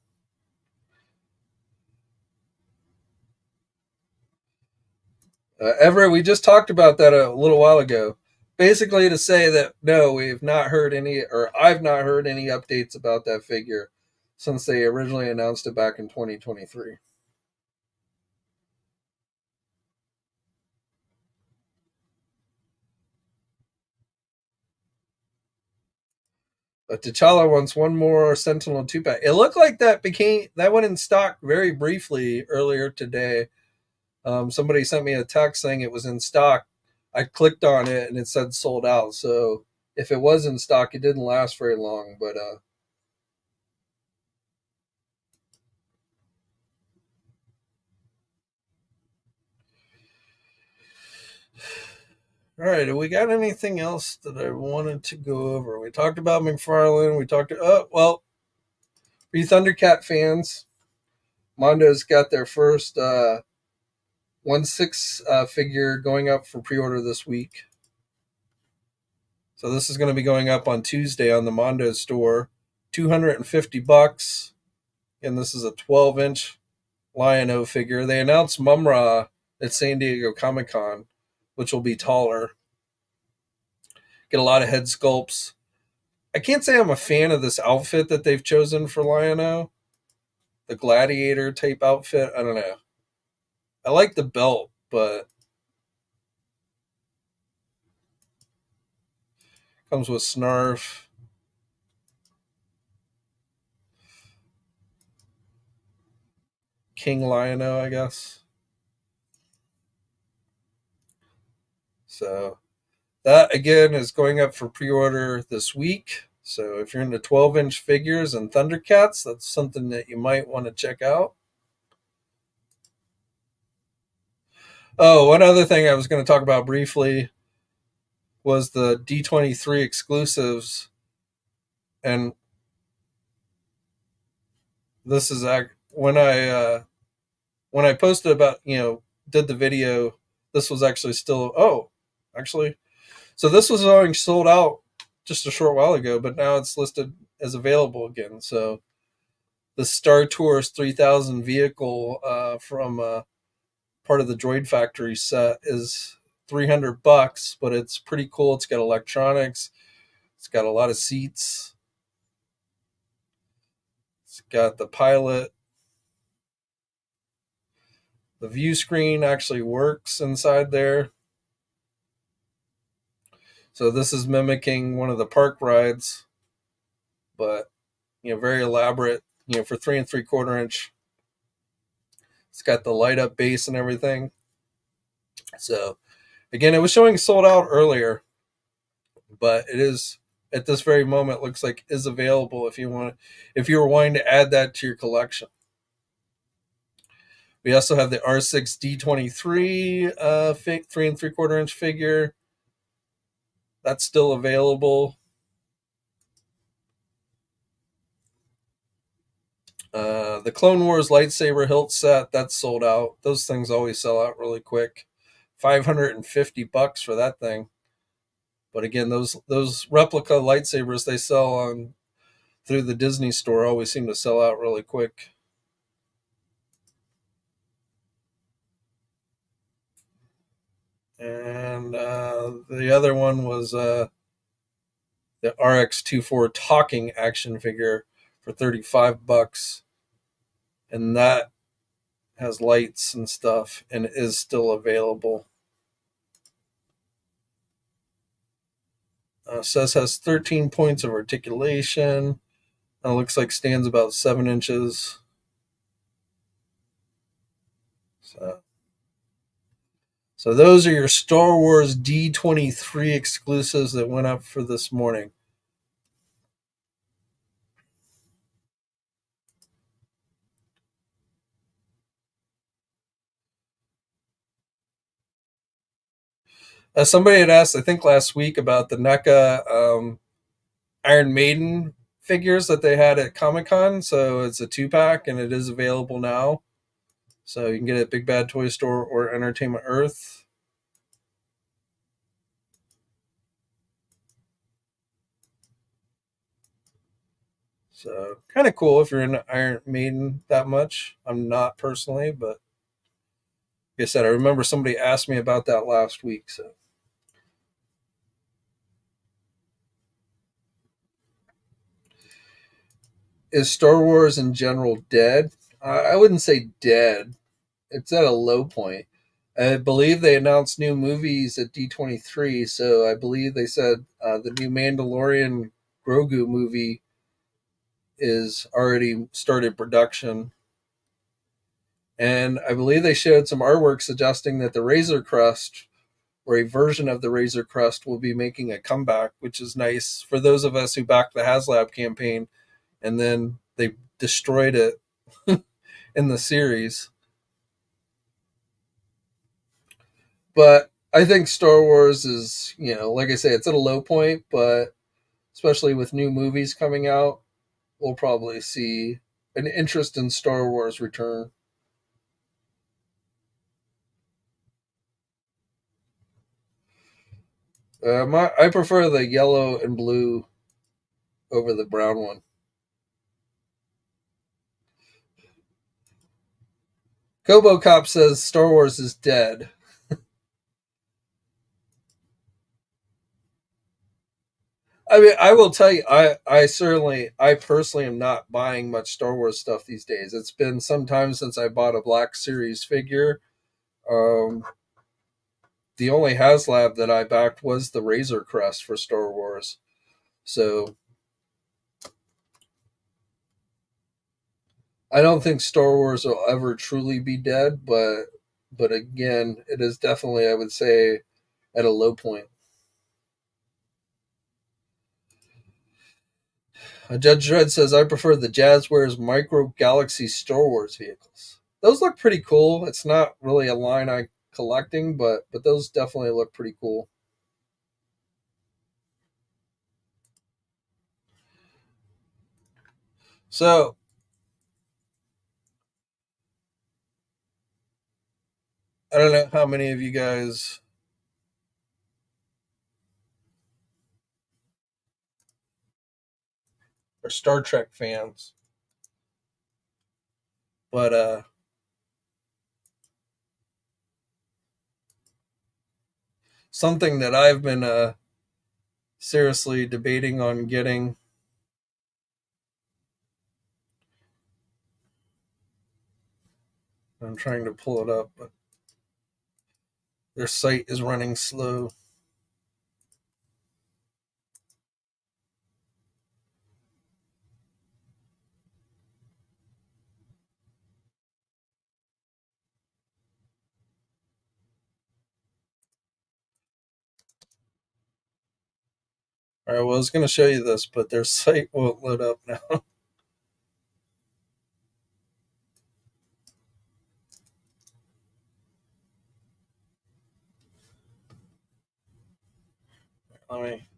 [SPEAKER 2] Everett, we just talked about that a little while ago. Basically, to say that no, we've not heard any, or I've not heard any updates about that figure since they originally announced it back in 2023. But T'Challa wants one more Sentinel 2-pack. It looked like that went in stock very briefly earlier today. Somebody sent me a text saying it was in stock. I clicked on it and it said sold out. So if it was in stock, it didn't last very long. But all right, have we got anything else that I wanted to go over? We talked about McFarlane. We talked. Well, for you Thundercat fans, Mondo's got their first 1/6 figure going up for pre-order this week. So this is going to be going up on Tuesday on the Mondo store. $250. And this is a 12-inch Lion-O figure. They announced Mumra at San Diego Comic-Con, which will be taller. Get a lot of head sculpts. I can't say I'm a fan of this outfit that they've chosen for Lion-O, the gladiator type outfit. I don't know. I like the belt, but comes with Snarf. King Lion-O, I guess. So that again is going up for pre-order this week. So if you're into 12-inch figures and Thundercats, that's something that you might want to check out. Oh, one other thing I was going to talk about briefly was the D23 exclusives, and this is when I posted about did the video. This was actually still actually so this was already sold out just a short while ago, but now it's listed as available again. So the Star Tours 3000 vehicle from part of the Droid Factory set is $300, but it's pretty cool. It's got electronics. It's got a lot of seats. It's got the pilot. The view screen actually works inside there. So this is mimicking one of the park rides, but very elaborate. For 3 3/4 inch. It's got the light up base and everything. So again, it was showing sold out earlier, but it is at this very moment looks like is available if you were wanting to add that to your collection. We also have the R6 D23 3 3/4 inch figure. That's still available. The Clone Wars lightsaber hilt set, that's sold out. Those things always sell out really quick. $550 for that thing. But again, those replica lightsabers they sell on through the Disney store always seem to sell out really quick. And the other one was the RX-24 talking action figure for $35, and that has lights and stuff and is still available. Says has 13 points of articulation. It looks like stands about 7 inches. So those are your Star Wars D23 exclusives that went up for this morning. Somebody had asked, I think last week, about the NECA Iron Maiden figures that they had at Comic Con. So it's a 2-pack and it is available now. So you can get it at Big Bad Toy Store or Entertainment Earth. So kind of cool if you're into Iron Maiden that much. I'm not personally, but like I said, I remember somebody asked me about that last week. So is Star Wars in general dead? I wouldn't say dead. It's at a low point. I believe they announced new movies at D23, so I believe they said the new Mandalorian Grogu movie is already started production. And I believe they showed some artwork suggesting that the Razor Crest, or a version of the Razor Crest, will be making a comeback, which is nice for those of us who backed the HasLab campaign and then they destroyed it in the series. But I think Star Wars is, like I say, it's at a low point, but especially with new movies coming out, we'll probably see an interest in Star Wars return. I prefer the yellow and blue over the brown one. Kobo Cop says Star Wars is dead. I mean, I will tell you, I personally am not buying much Star Wars stuff these days. It's been some time since I bought a Black Series figure. Um, the only HasLab that I backed was the Razor Crest for Star Wars. So I don't think Star Wars will ever truly be dead, but again, it is definitely, I would say, at a low point. Judge Dredd says I prefer the Jazzwares Micro Galaxy Star Wars vehicles. Those look pretty cool. It's not really a line I collecting, but those definitely look pretty cool. So I don't know how many of you guys are Star Trek fans, but something that I've been seriously debating on getting. I'm trying to pull it up, but their site is running slow. All right, well, I was going to show you this, but their site won't load up now. Let me.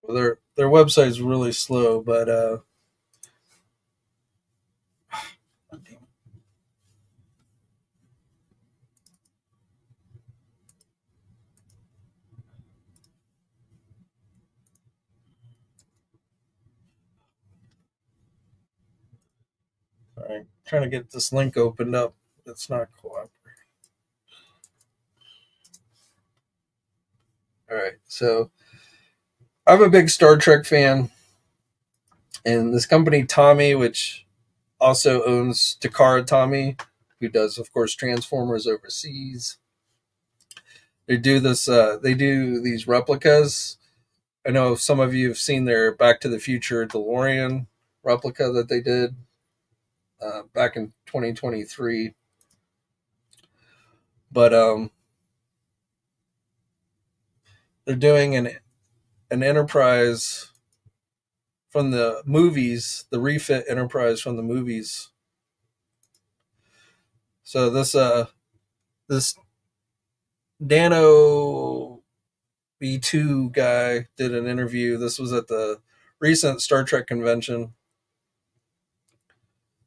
[SPEAKER 2] Well, their website's really slow, but all right, trying to get this link opened up. It's not cooperating. All right, so I'm a big Star Trek fan, and this company Tommy, which also owns Takara Tommy, who does, of course, Transformers overseas. They do this. They do these replicas. I know some of you have seen their Back to the Future DeLorean replica that they did back in 2023. But they're doing an Enterprise from the movies, the refit Enterprise from the movies. So this Dano B2 guy did an interview. This was at the recent Star Trek convention.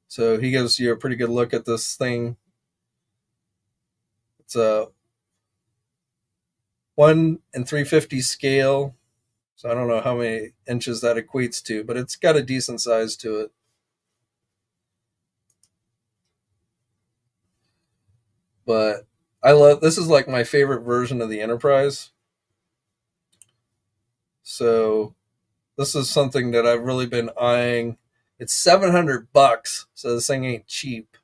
[SPEAKER 2] So he gives you a pretty good look at this thing. It's a 1 in 350 scale. So I don't know how many inches that equates to, but it's got a decent size to it. But I love this is like my favorite version of the Enterprise. So this is something that I've really been eyeing. It's $700, so this thing ain't cheap.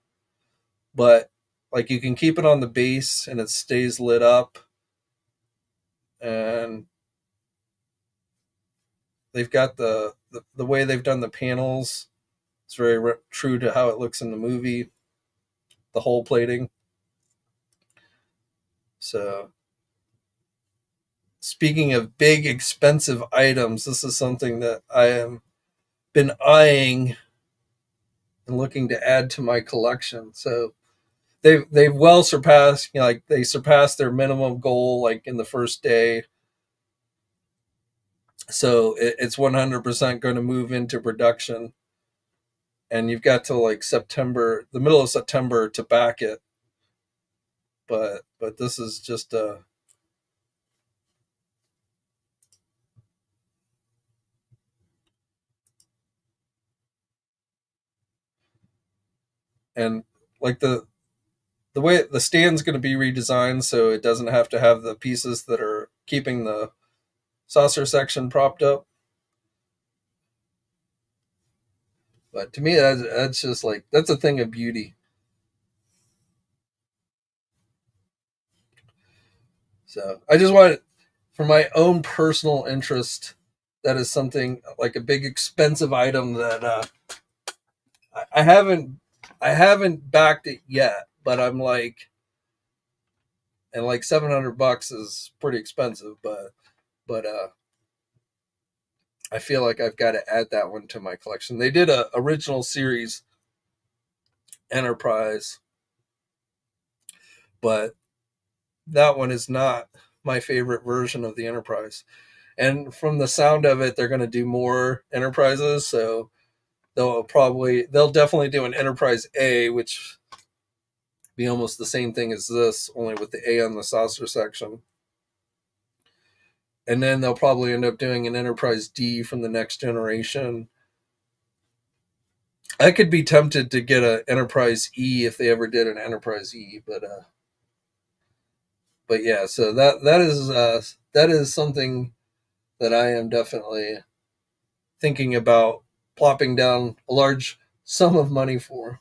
[SPEAKER 2] But like you can keep it on the base and it stays lit up, and they've got the way they've done the panels. It's very true to how it looks in the movie, the whole plating. So, speaking of big, expensive items, this is something that I have been eyeing and looking to add to my collection. So, they've well surpassed, like they surpassed their minimum goal like in the first day. So it's 100% going to move into production, and you've got till like September, the middle of September, to back it. But this is just and like the way the stand's going to be redesigned so it doesn't have to have the pieces that are keeping the saucer section propped up. But to me, that's just like that's a thing of beauty. So I just want, for my own personal interest, that is something like a big expensive item that I haven't backed it yet, but I'm like, and like $700 is pretty expensive, but I feel like I've got to add that one to my collection. They did a original series Enterprise, but that one is not my favorite version of the Enterprise. And from the sound of it, they're going to do more Enterprises, so they'll definitely do an Enterprise A, which be almost the same thing as this, only with the A on the saucer section. And then they'll probably end up doing an Enterprise D from the next generation. I could be tempted to get an Enterprise E if they ever did an Enterprise E, but yeah, so that is something that I am definitely thinking about plopping down a large sum of money for.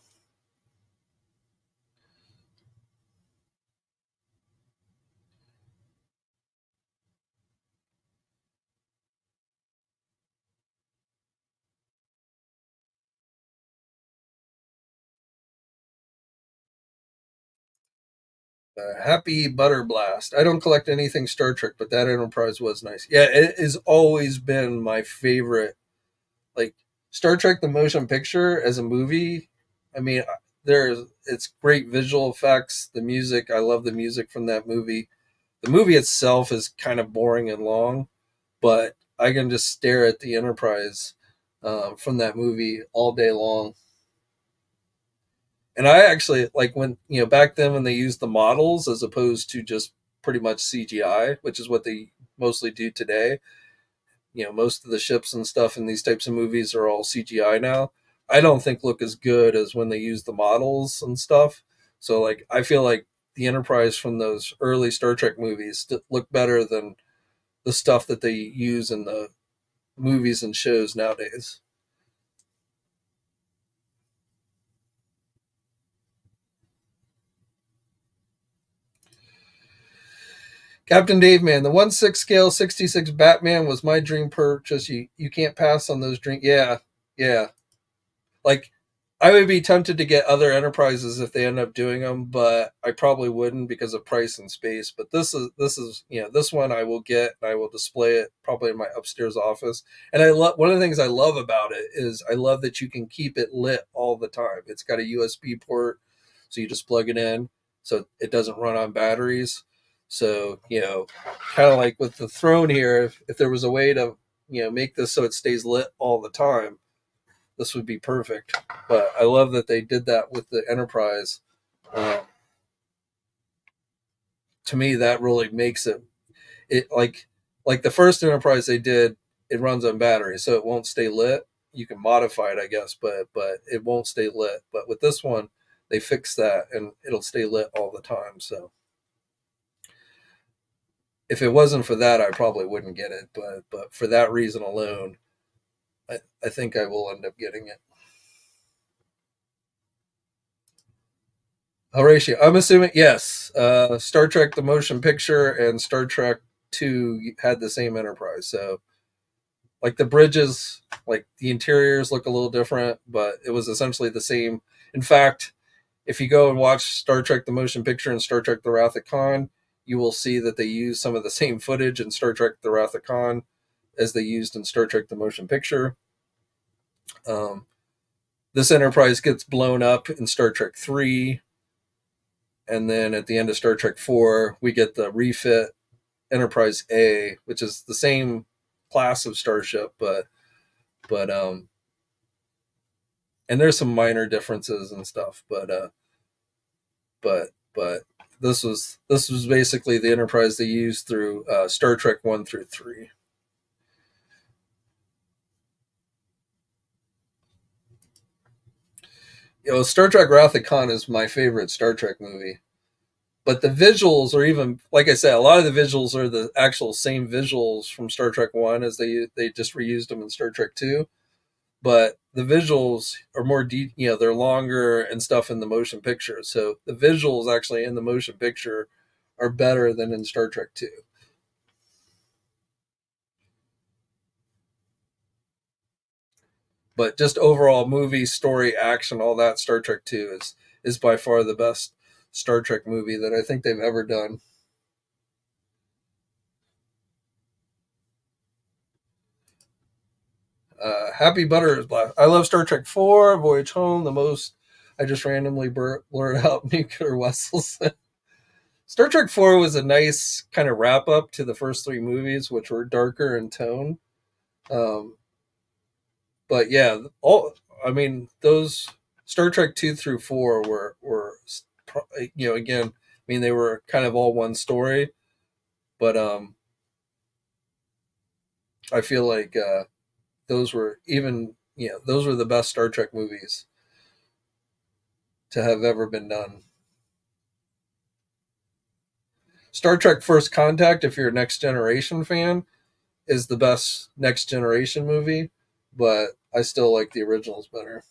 [SPEAKER 2] Happy Butter Blast. I don't collect anything Star Trek, but that Enterprise was nice. Yeah, it has always been my favorite. Like Star Trek: The Motion Picture as a movie. I mean, there's it's great visual effects. The music, I love the music from that movie. The movie itself is kind of boring and long, but I can just stare at the Enterprise from that movie all day long. And I actually like when back then when they used the models as opposed to just pretty much CGI, which is what they mostly do today. Most of the ships and stuff in these types of movies are all CGI now. I don't think look as good as when they use the models and stuff. So like I feel like the Enterprise from those early Star Trek movies look better than the stuff that they use in the movies and shows nowadays. Captain Dave, man, the 1/6 scale 66 Batman was my dream purchase. You can't pass on those dreams. Yeah, yeah. Like I would be tempted to get other Enterprises if they end up doing them, but I probably wouldn't because of price and space. But this is this one I will get and I will display it probably in my upstairs office. And I love one of the things I love about it is I love that you can keep it lit all the time. It's got a USB port, so you just plug it in, so it doesn't run on batteries. So kind of like with the throne here, if there was a way to make this so it stays lit all the time, this would be perfect. But I love that they did that with the Enterprise. Uh, to me, that really makes it like the first Enterprise they did. It runs on battery, so it won't stay lit. You can modify it, I guess, but it won't stay lit. But with this one, they fixed that, and it'll stay lit all the time. So if it wasn't for that, I probably wouldn't get it. But for that reason alone, I think I will end up getting it. Horatio, I'm assuming yes. Star Trek: The Motion Picture and Star Trek 2 had the same Enterprise, so like the bridges, like the interiors look a little different, but it was essentially the same. In fact, if you go and watch Star Trek the Motion Picture and Star Trek the Wrath of Khan, you will see that they use some of the same footage in Star Trek the Wrath of Khan as they used in Star Trek the Motion Picture. This Enterprise gets blown up in Star Trek 3, and then at the end of Star Trek 4, we get the refit Enterprise A, which is the same class of starship, but and there's some minor differences and stuff, but this was basically the Enterprise they used through Star Trek 1 through 3. Star Trek Wrath of Khan is my favorite Star Trek movie. But the visuals are even, like I said, a lot of the visuals are the actual same visuals from Star Trek 1 as they just reused them in Star Trek 2. But the visuals are more they're longer and stuff in the motion picture. So the visuals actually in the motion picture are better than in Star Trek 2. But just overall movie, story, action, all that, Star Trek 2 is by far the best Star Trek movie that I think they've ever done. Happy Butter is black. I love Star Trek 4, Voyage Home, the most. I just randomly blurred out Nuclear Vessels. Star Trek 4 was a nice kind of wrap up to the first 3 movies, which were darker in tone. But yeah, those Star Trek 2 through 4 were again, they were kind of all one story, but I feel like those were the best Star Trek movies to have ever been done. Star Trek First Contact, if you're a Next Generation fan, is the best Next Generation movie, but I still like the originals better.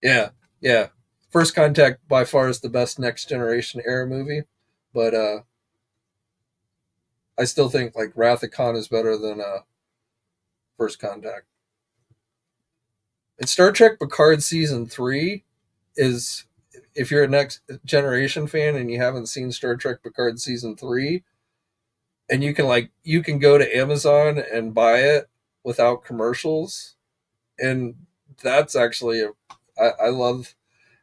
[SPEAKER 2] Yeah. First Contact by far is the best Next Generation era movie, but I still think like Wrath of Khan is better than First Contact. And Star Trek Picard Season 3 is, if you're a Next Generation fan and you haven't seen Star Trek Picard Season 3, and you can go to Amazon and buy it without commercials, and that's actually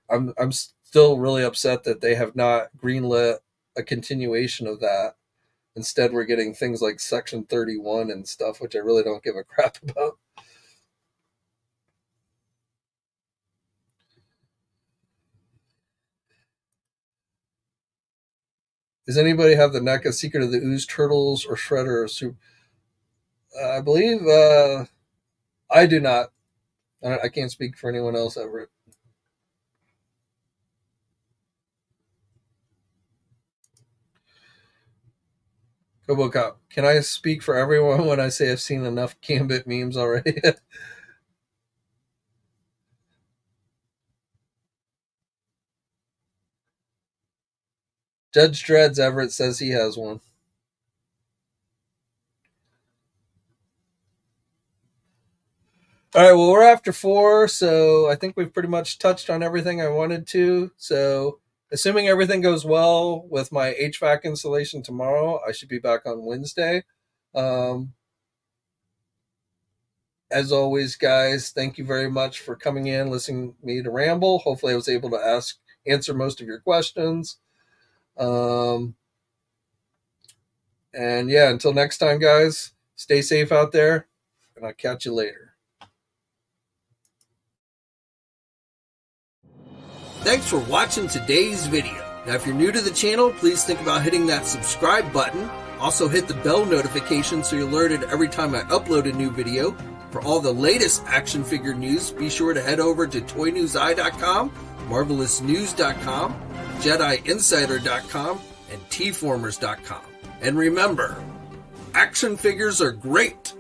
[SPEAKER 2] I'm still really upset that they have not greenlit a continuation of that. Instead, we're getting things like Section 31 and stuff, which I really don't give a crap about. Does anybody have the NECA Secret of the Ooze Turtles or Shredder or Super? I believe I do not. I can't speak for anyone else ever. Kobo Cop, can I speak for everyone when I say I've seen enough Gambit memes already? Judge Dreads Everett says he has one. All right, well, we're after 4, so I think we've pretty much touched on everything I wanted to. So, assuming everything goes well with my HVAC installation tomorrow, I should be back on Wednesday. As always, guys, thank you very much for coming in, listening to me to ramble. Hopefully, I was able to answer most of your questions. And yeah, until next time, guys, stay safe out there, and I'll catch you later. Thanks for watching today's video. Now, if you're new to the channel, please think about hitting that subscribe button. Also, hit the bell notification so you're alerted every time I upload a new video. For all the latest action figure news, be sure to head over to ToyNewsEye.com, MarvelousNews.com, JediInsider.com, and TFormers.com. And remember, action figures are great,